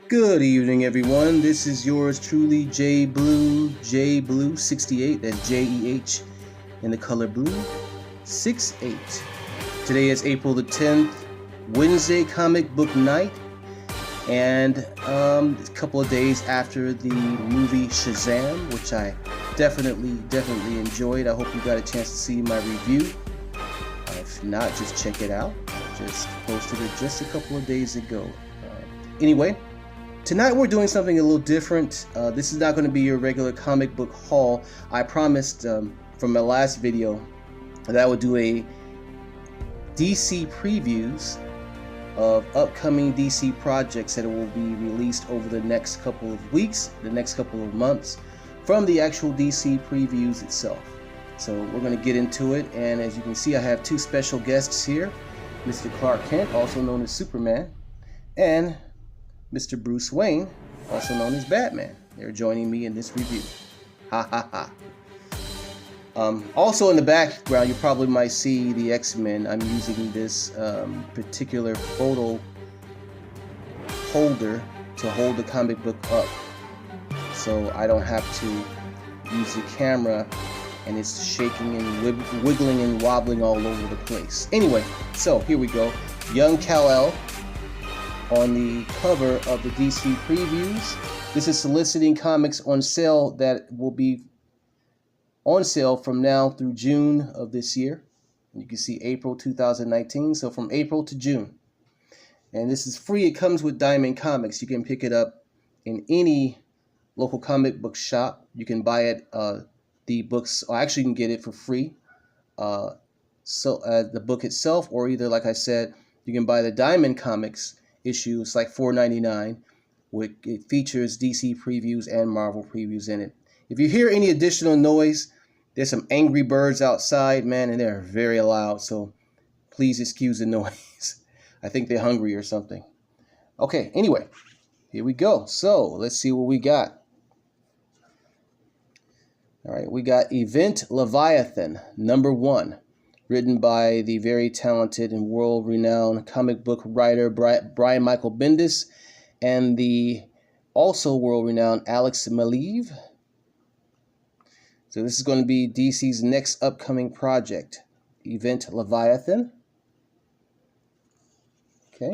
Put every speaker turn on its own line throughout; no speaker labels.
Good evening, everyone. This is yours truly, J Blue 68. That's JEH in the color blue 68. Today is April the 10th, Wednesday, comic book night, and a couple of days after the movie Shazam, which I definitely enjoyed. I hope you got a chance to see my review. If not, just check it out. I just posted it just a couple of days ago. Anyway. Tonight we're doing something a little different. This is not going to be your regular comic book haul. I promised from my last video that I would do a DC previews of upcoming DC projects that will be released over the next couple of weeks, the next couple of months, from the actual DC previews itself. So we're going to get into it, and as you can see, I have two special guests here, Mr. Clark Kent, also known as Superman, and Mr. Bruce Wayne, also known as Batman. They're joining me in this review. Ha ha ha. Also in the background, you probably might see the X-Men. I'm using this particular photo holder to hold the comic book up, so I don't have to use the camera and it's shaking and wiggling and wobbling all over the place. Anyway, so here we go. Young Kal-El on the cover of the DC previews. This is soliciting comics on sale that will be on sale from now through June of this year. And you can see April 2019, so from April to June. And this is free. It comes with Diamond Comics. You can pick it up in any local comic book shop. You can buy it, the books, or actually you can get it for free. The book itself, or either, like I said, you can buy the Diamond Comics issue. It's like $4.99. It features DC previews and Marvel previews in it. If you hear any additional noise, there's some angry birds outside, man, and they're very loud, so please excuse the noise. I think they're hungry or something. Okay, anyway, here we go. So let's see what we got. All right, we got Event Leviathan #1. Written by the very talented and world-renowned comic book writer Brian Michael Bendis and the also world-renowned Alex Maleev. So this is going to be DC's next upcoming project, Event Leviathan. Okay.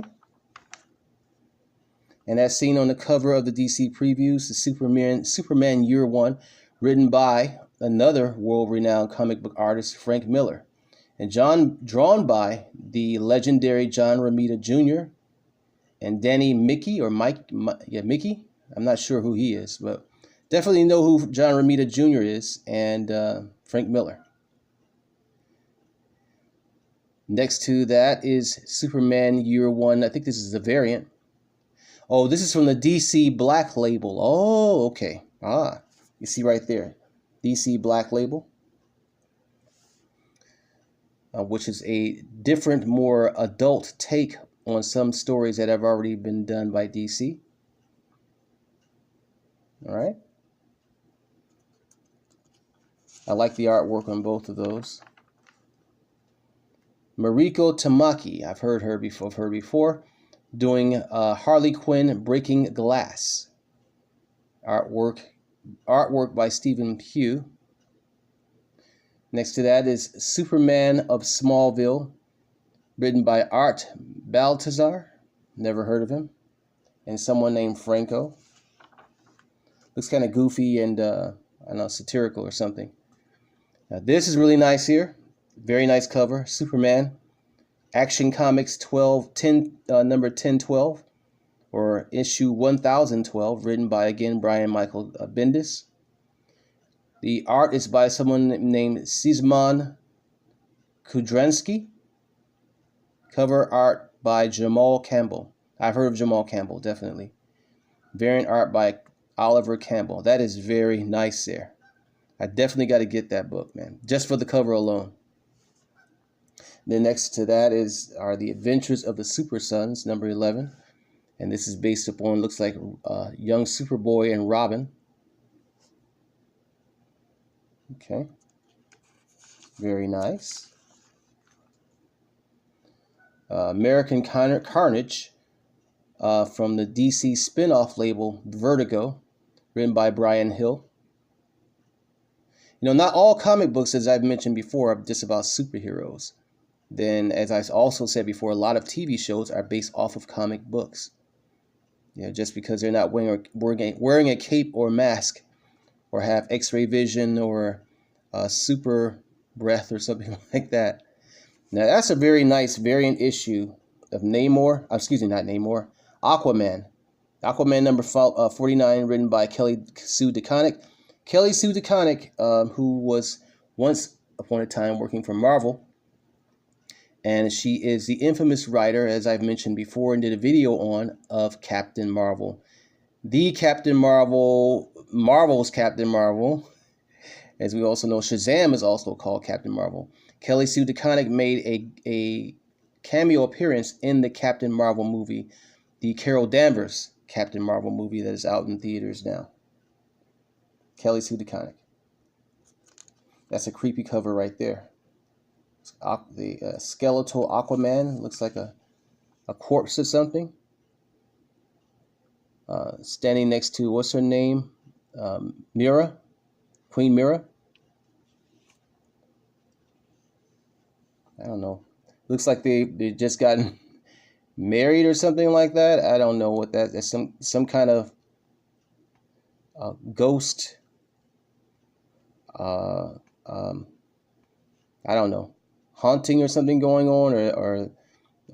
And as seen on the cover of the DC previews, the Superman Year One, written by another world-renowned comic book artist, Frank Miller. And drawn by the legendary John Romita Jr. and Danny Miki, or Miki. I'm not sure who he is, but definitely know who John Romita Jr. is, and Frank Miller. Next to that is Superman Year One. I think this is the variant. Oh, this is from the DC Black Label. Oh, okay. You see right there, DC Black Label. Which is a different, more adult take on some stories that have already been done by DC. All right. I like the artwork on both of those. Mariko Tamaki, I've heard her before, doing Harley Quinn Breaking Glass. Artwork by Stephen Pugh. Next to that is Superman of Smallville, written by Art Baltazar, never heard of him, and someone named Franco. Looks kind of goofy and, I don't know, satirical or something. Now, this is really nice here. Very nice cover. Superman, Action Comics number 1012, or issue 1012, written by, again, Brian Michael Bendis. The art is by someone named Szymon Kudranski. Cover art by Jamal Campbell. I've heard of Jamal Campbell, definitely. Variant art by Oliver Campbell. That is very nice there. I definitely got to get that book, man, just for the cover alone. Then next to that are the Adventures of the Super Sons, number 11. And this is based upon, looks like, young Superboy and Robin. Okay. Very nice. American Carnage, from the DC spin-off label Vertigo, written by Brian Hill. Not all comic books, as I've mentioned before, are just about superheroes. Then, as I also said before, a lot of TV shows are based off of comic books. Just because they're not wearing a cape or mask, or have X-ray vision or super breath or something like that. Now, that's a very nice variant issue of Aquaman. Aquaman number 49, written by Kelly Sue DeConnick. Kelly Sue DeConnick, who was once upon a time working for Marvel. And she is the infamous writer, as I've mentioned before and did a video on, of Captain Marvel. The Captain Marvel, Marvel's Captain Marvel. As we also know, Shazam is also called Captain Marvel. Kelly Sue DeConnick made a cameo appearance in the Captain Marvel movie, the Carol Danvers Captain Marvel movie that is out in theaters now. Kelly Sue DeConnick. That's a creepy cover right there. The skeletal Aquaman looks like a corpse or something. Standing next to, what's her name? Mira? Queen Mira? I don't know. Looks like they just gotten married or something like that. I don't know what that is. Some kind of ghost. I don't know. Haunting or something going on, or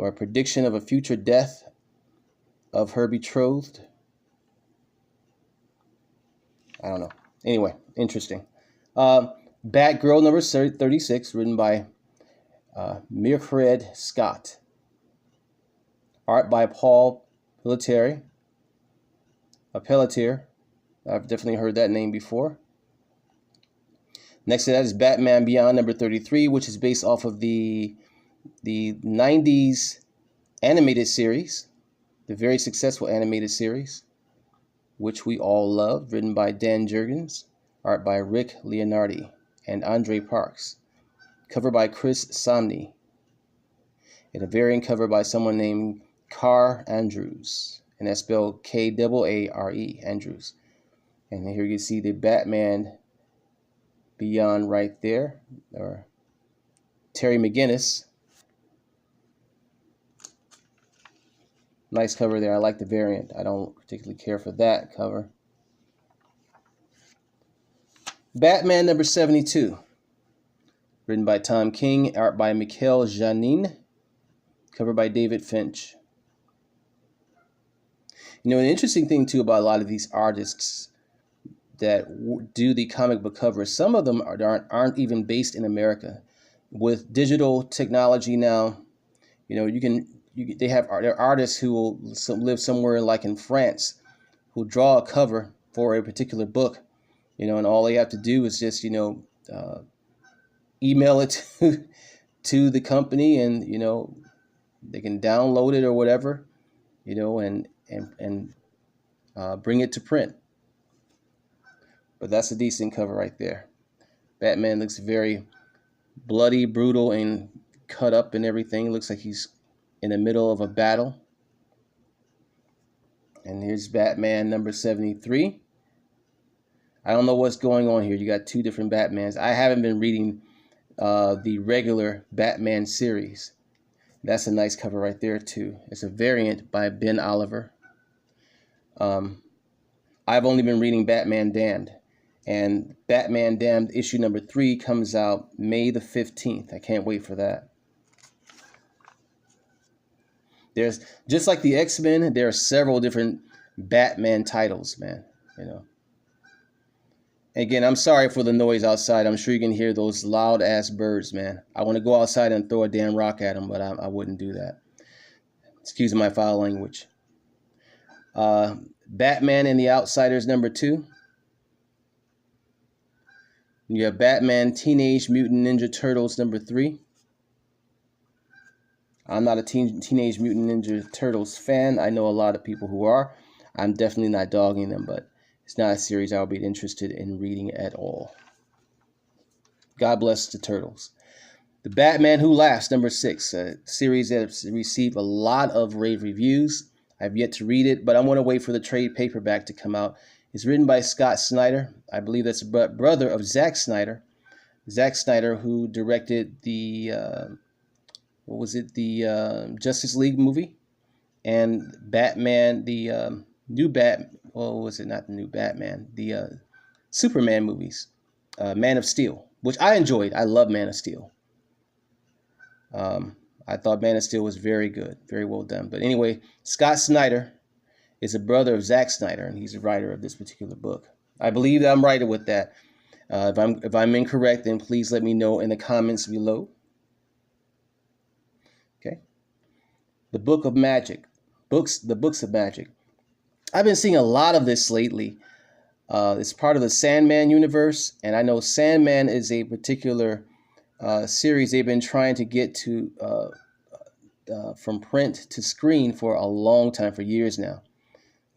a prediction of a future death of her betrothed. I don't know. Anyway, interesting. Batgirl number 36, written by Mildred Scott. Art by Paul Pelletier. I've definitely heard that name before. Next to that is Batman Beyond number 33, which is based off of the 90s animated series, the very successful animated series, which we all love, written by Dan Jurgens, art by Rick Leonardi and Andre Parks, cover by Chris Samnee, and a variant cover by someone named Carr Andrews, and that's spelled K-A-A-R-E, Andrews. And here you see the Batman Beyond right there, or Terry McGinnis. Nice cover there. I like the variant. I don't particularly care for that cover. Batman number 72, written by Tom King, art by Mikel Janin, cover by David Finch. An interesting thing too about a lot of these artists that do the comic book covers, some of them aren't even based in America. With digital technology now, they have their artists who will live somewhere like in France, who draw a cover for a particular book, and all they have to do is just email it to the company, and they can download it or whatever, and bring it to print. But that's a decent cover right there. Batman looks very bloody, brutal, and cut up and everything. Looks like he's in the middle of a battle. And here's Batman number 73. I don't know what's going on here. You got two different Batmans. I haven't been reading the regular Batman series. That's a nice cover right there too. It's a variant by Ben Oliver. I've only been reading Batman Damned. And Batman Damned issue number 3 comes out May the 15th. I can't wait for that. There's, just like the X-Men, there are several different Batman titles, man. Again, I'm sorry for the noise outside. I'm sure you can hear those loud ass birds, man. I want to go outside and throw a damn rock at them, but I wouldn't do that. Excuse my foul language. Batman and the Outsiders number 2. You have Batman Teenage Mutant Ninja Turtles number 3. I'm not a Teenage Mutant Ninja Turtles fan. I know a lot of people who are. I'm definitely not dogging them, but it's not a series I'll be interested in reading at all. God bless the Turtles. The Batman Who Laughs number 6, a series that has received a lot of rave reviews. I've yet to read it, but I'm going to wait for the trade paperback to come out. It's written by Scott Snyder. I believe that's a brother of Zack Snyder. Zack Snyder, who directed the, what was it, the Justice League movie and Batman, the new well, was it not the new Batman, the Superman movies, Man of Steel, which I enjoyed. I love Man of Steel. I thought Man of Steel was very good, very well done. But anyway, Scott Snyder is a brother of Zack Snyder, and he's the writer of this particular book. I believe that I'm right with that. If I'm incorrect, then please let me know in the comments below. Okay. The Book of Magic. The books of magic. I've been seeing a lot of this lately. It's part of the Sandman universe, and I know Sandman is a particular series they've been trying to get to from print to screen for a long time, for years now.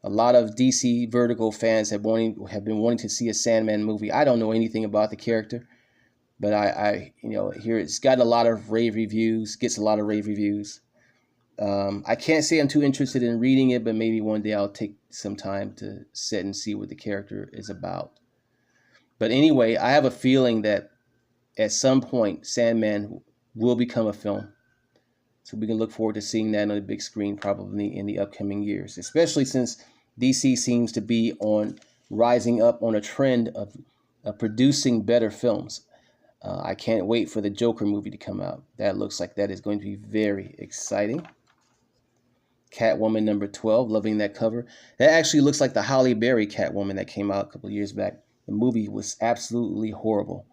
A lot of DC Vertigo fans have been wanting to see a Sandman movie. I don't know anything about the character, but I hear it's gotten a lot of rave reviews. Gets a lot of rave reviews. I can't say I'm too interested in reading it, but maybe one day I'll take some time to sit and see what the character is about. But anyway, I have a feeling that at some point Sandman will become a film. So we can look forward to seeing that on the big screen probably in the upcoming years, especially since DC seems to be rising up on a trend of producing better films. I can't wait for the Joker movie to come out. That looks like that is going to be very exciting. Catwoman number 12, loving that cover. That actually looks like the Halle Berry Catwoman that came out a couple of years back. The movie was absolutely horrible.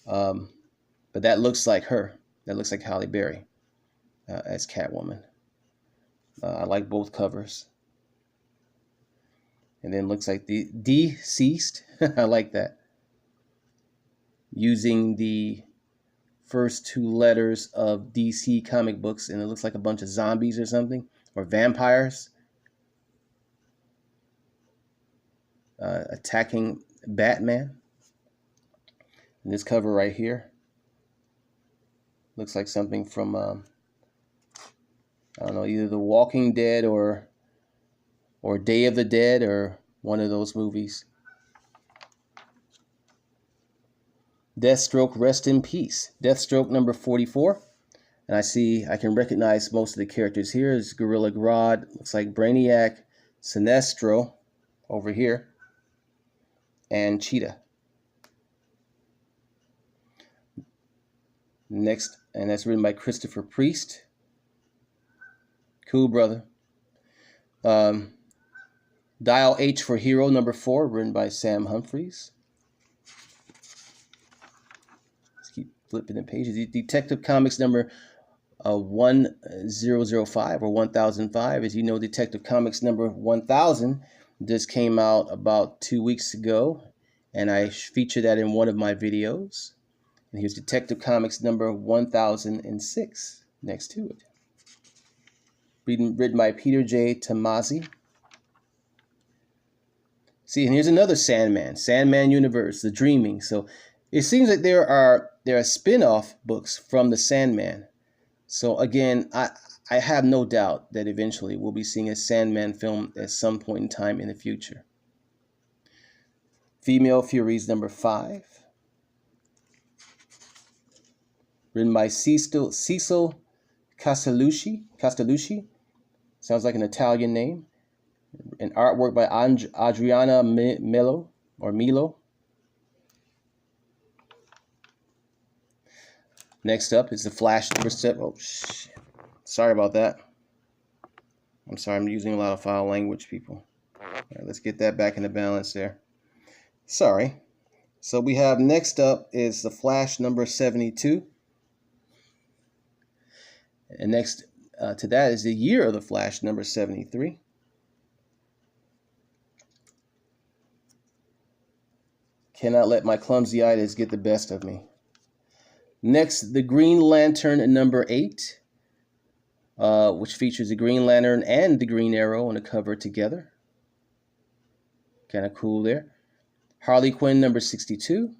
But that looks like her. That looks like Halle Berry as Catwoman. I like both covers. And then looks like the Deceased. I like that. Using the first two letters of DC comic books, and it looks like a bunch of zombies or something, or vampires attacking Batman. And this cover right here looks like something from I don't know, either The Walking Dead or Day of the Dead, or one of those movies. Deathstroke, rest in peace. Deathstroke number 44. And I can recognize most of the characters here. Is Gorilla Grodd, looks like Brainiac, Sinestro over here, and Cheetah. Next, and that's written by Christopher Priest. Cool, brother. Dial H for Hero number 4, written by Sam Humphries. Let's keep flipping the pages. Detective Comics number 1005 or 1005. As you know, Detective Comics number 1000 just came out about 2 weeks ago, and I featured that in one of my videos. And here's Detective Comics number 1006 next to it. Written by Peter J. Tomasi. See, and here's another Sandman Universe, The Dreaming. So it seems like there are spin-off books from the Sandman. So again, I have no doubt that eventually we'll be seeing a Sandman film at some point in time in the future. Female Furies number 5. Written by Cecil Castellucci. Sounds like an Italian name. And artwork by Adriana Milo. Next up is the Flash number 7. Oh, shit. Sorry about that. I'm sorry, I'm using a lot of foul language, people. All right, let's get that back into balance there. Sorry. So we have next up is the Flash number 72. And next to that is the Year of the Flash number 73. Cannot let my clumsy-itis get the best of me. Next, the Green Lantern number 8, which features the Green Lantern and the Green Arrow on the cover together. Kind of cool there. Harley Quinn number 62.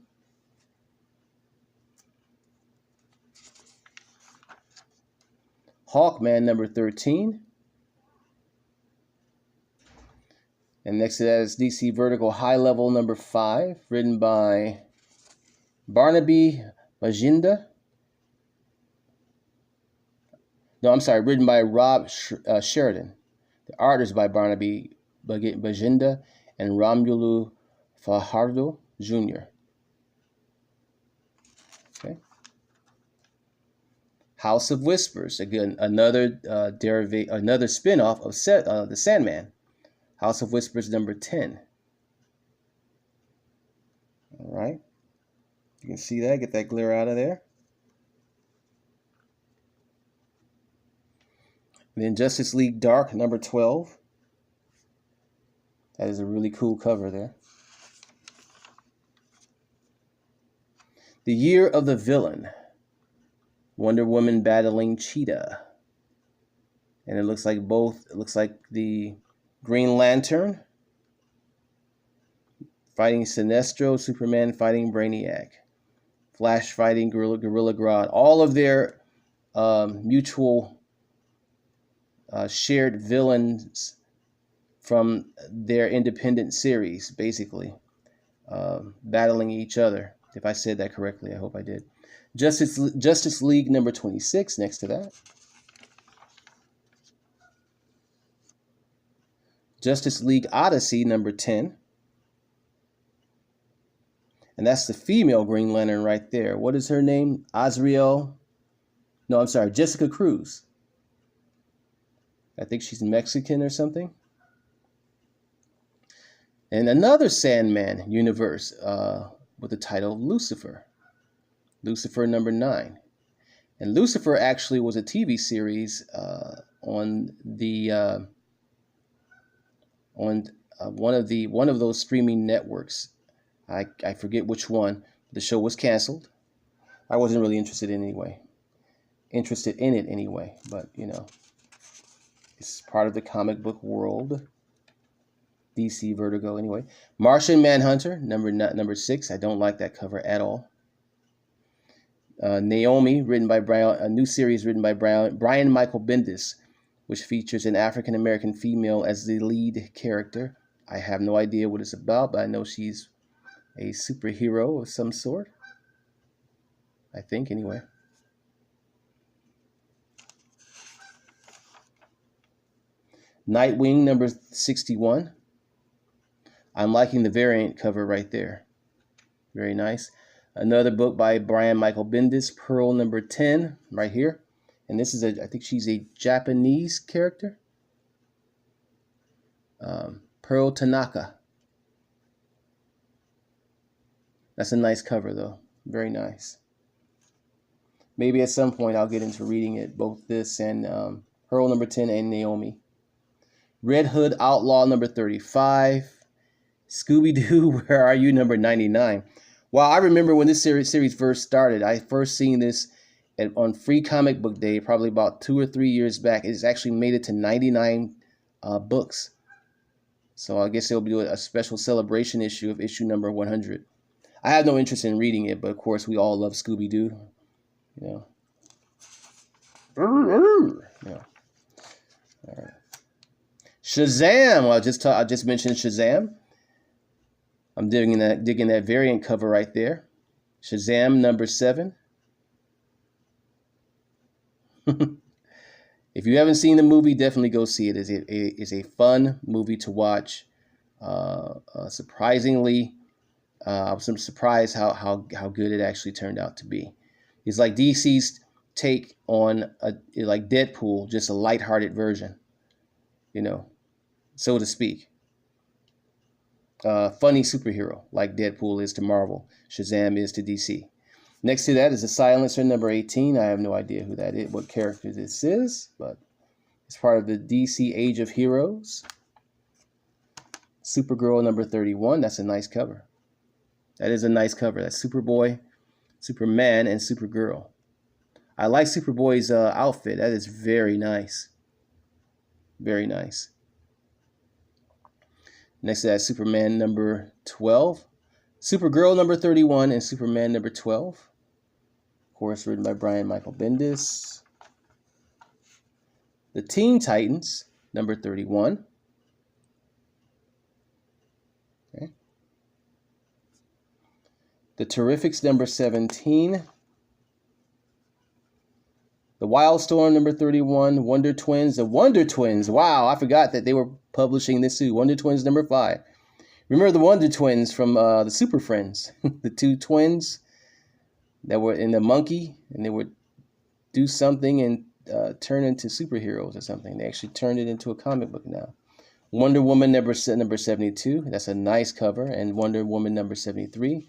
Hawkman number 13. And next to that is DC Vertigo High Level number 5, written by Barnaby Bajinda. No, I'm sorry, written by Rob Sheridan. The art is by Barnaby Bajinda and Romulo Fajardo Jr. Okay. House of Whispers, again another another spin-off of the Sandman. House of Whispers number 10. All right. You can see that. Get that glare out of there. And then Justice League Dark number 12. That is a really cool cover there. The Year of the Villain. Wonder Woman battling Cheetah. And it looks like the Green Lantern fighting Sinestro, Superman fighting Brainiac, Flash fighting Gorilla Grodd. All of their mutual shared villains from their independent series, basically, battling each other. If I said that correctly, I hope I did. Justice League number 26 next to that. Justice League Odyssey number 10. And that's the female Green Lantern right there. What is her name? Azrael. No, I'm sorry, Jessica Cruz. I think she's Mexican or something. And another Sandman universe with the title Lucifer. Lucifer number 9. And Lucifer actually was a TV series on the one of those streaming networks. I forget which one. The show was canceled. I wasn't really interested in it anyway, but you know, it's part of the comic book world. DC Vertigo anyway. Martian Manhunter number 6. I don't like that cover at all. Naomi, a new series written by Brian Michael Bendis, which features an African American female as the lead character. I have no idea what it's about, but I know she's a superhero of some sort. I think, anyway. Nightwing number 61. I'm liking the variant cover right there. Very nice. Another book by Brian Michael Bendis, Pearl number 10, right here. And this is I think she's a Japanese character. Pearl Tanaka. That's a nice cover, though. Very nice. Maybe at some point I'll get into reading it, both this and Pearl number 10 and Naomi. Red Hood Outlaw number 35. Scooby-Doo, Where Are You number 99. Well, I remember when this series first started. I first seen this on Free Comic Book Day, probably about 2 or 3 years back. It's actually made it to 99 books. So I guess they'll do a special celebration issue of issue number 100. I have no interest in reading it, but of course we all love Scooby-Doo. You know. Yeah. All right. Shazam! Well, I just mentioned Shazam. I'm digging that variant cover right there. Shazam number 7. If you haven't seen the movie, definitely go see it. It's a fun movie to watch. Surprisingly, I was surprised how good it actually turned out to be. It's like DC's take on like Deadpool, just a lighthearted version, you know, so to speak. Funny superhero like Deadpool is to Marvel, Shazam is to DC. Next to that is a Silencer number 18. I have no idea who that is, what character this is, but it's part of the DC Age of Heroes. Supergirl number 31. That's a nice cover. That is a nice cover. That's Superboy, Superman, and Supergirl. I like Superboy's outfit. That is very nice. Very nice. Next to that, Superman number 12. Supergirl number 31 and Superman number 12. Of course, written by Brian Michael Bendis. The Teen Titans number 31. The Terrifics number 17. The Wildstorm number 31. Wonder Twins. The Wonder Twins. Wow, I forgot that they were publishing this too. Wonder Twins number 5. Remember the Wonder Twins from the Super Friends? The two twins that were in the monkey, and they would do something and turn into superheroes or something. They actually turned it into a comic book now. Wonder Woman number 72. That's a nice cover. And Wonder Woman number 73.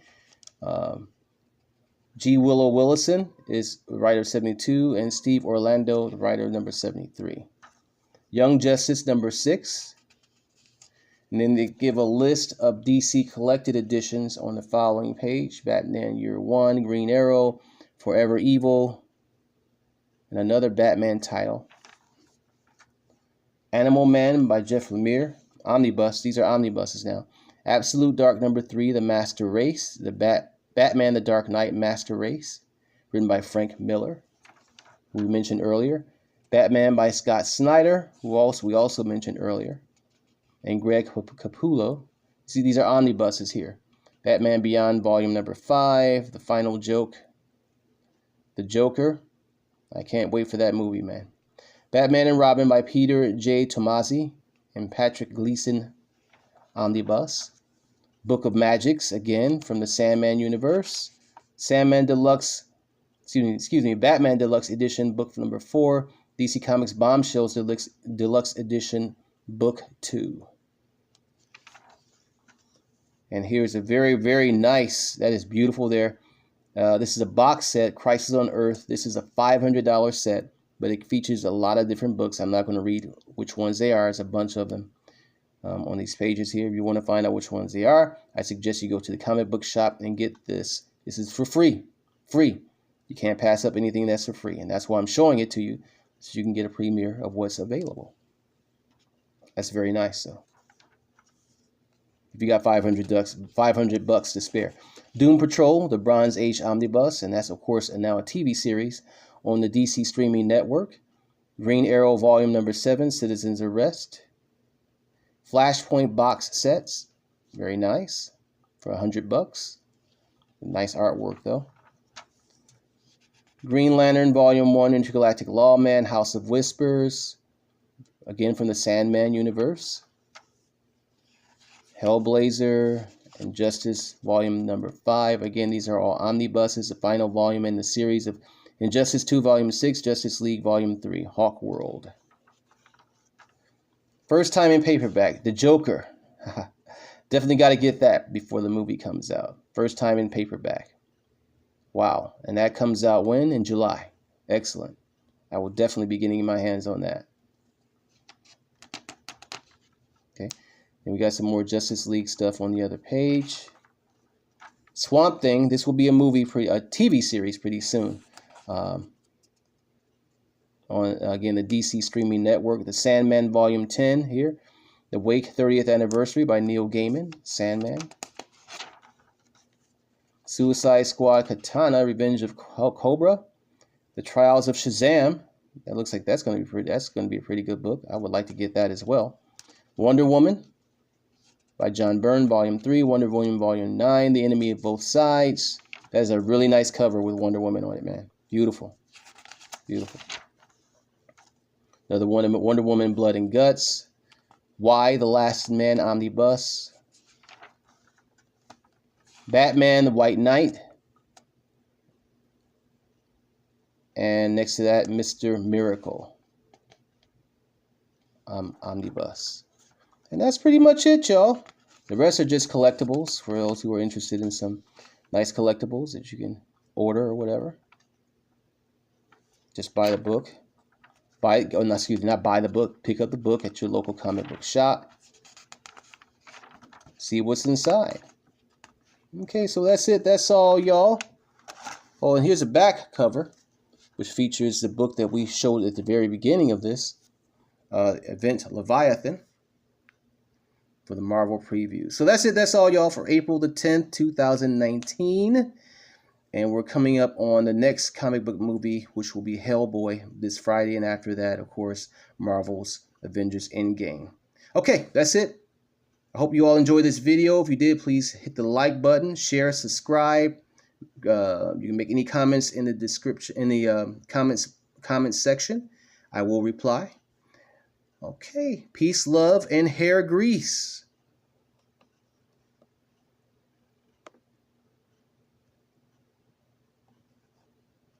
G. Willow Willison is the writer of 72, and Steve Orlando, the writer of number 73. Young Justice number 6. And then they give a list of DC collected editions on the following page. Batman Year One, Green Arrow, Forever Evil, and another Batman title. Animal Man by Jeff Lemire. Omnibus. These are omnibuses now. Absolute Dark number 3, The Master Race. The Batman The Dark Knight Master Race, written by Frank Miller, who we mentioned earlier. Batman by Scott Snyder, who we also mentioned earlier. And Greg Capullo. See, these are omnibuses here. Batman Beyond Volume number 5, The Final Joke, The Joker. I can't wait for that movie, man. Batman and Robin by Peter J. Tomasi and Patrick Gleason omnibus. Book of Magics, again, from the Sandman universe. Batman Deluxe Edition, book number 4. DC Comics Bombshells Deluxe Edition, book 2. And here's a very, very nice, that is beautiful there. This is a box set, Crisis on Earth. This is a $500 set, but it features a lot of different books. I'm not going to read which ones they are. There's a bunch of them on these pages here. If you want to find out which ones they are, I suggest you go to the comic book shop and get this. This is for free. Free. You can't pass up anything that's for free. And that's why I'm showing it to you, so you can get a premiere of what's available. That's very nice, though. If you got $500 to spare. Doom Patrol, the Bronze Age Omnibus, and that's, of course, now a TV series on the DC streaming network. Green Arrow Volume number 7, Citizen's Arrest. Flashpoint box sets, very nice, for $100. Nice artwork, though. Green Lantern Volume 1, Intergalactic Lawman, House of Whispers, again from the Sandman universe. Hellblazer, Injustice Volume number 5. Again, these are all omnibuses, the final volume in the series of Injustice 2 Volume 6, Justice League Volume 3, Hawk World. First time in paperback, The Joker. Definitely got to get that before the movie comes out. First time in paperback. Wow. And that comes out when? In July. Excellent. I will definitely be getting my hands on that. Okay. And we got some more Justice League stuff on the other page. Swamp Thing. This will be a TV series pretty soon. On, again, the DC streaming network. The Sandman Volume 10 here. The Wake 30th Anniversary by Neil Gaiman. Sandman. Suicide Squad Katana, Revenge of Cobra. The Trials of Shazam. That looks like that's going to be a pretty good book. I would like to get that as well. Wonder Woman by John Byrne, Volume 3. Wonder Woman Volume 9. The Enemy of Both Sides. That is a really nice cover with Wonder Woman on it, man. Beautiful. Beautiful. Another Wonder Woman Blood and Guts. Why the Last Man Omnibus. Batman the White Knight. And next to that, Mr. Miracle Omnibus. And that's pretty much it, y'all. The rest are just collectibles for those who are interested in some nice collectibles that you can order or whatever. Just buy the book. Not buy the book. Pick up the book at your local comic book shop. See what's inside. Okay, so that's it. That's all, y'all. Oh, and here's a back cover, which features the book that we showed at the very beginning of this event, Leviathan, for the Marvel preview. So that's it. That's all, y'all, for April the 10th, 2019. And we're coming up on the next comic book movie, which will be Hellboy this Friday. And after that, of course, Marvel's Avengers Endgame. Okay, that's it. I hope you all enjoyed this video. If you did, please hit the like button, share, subscribe. You can make any comments in the description, in the comments section. I will reply. Okay, peace, love, and hair grease.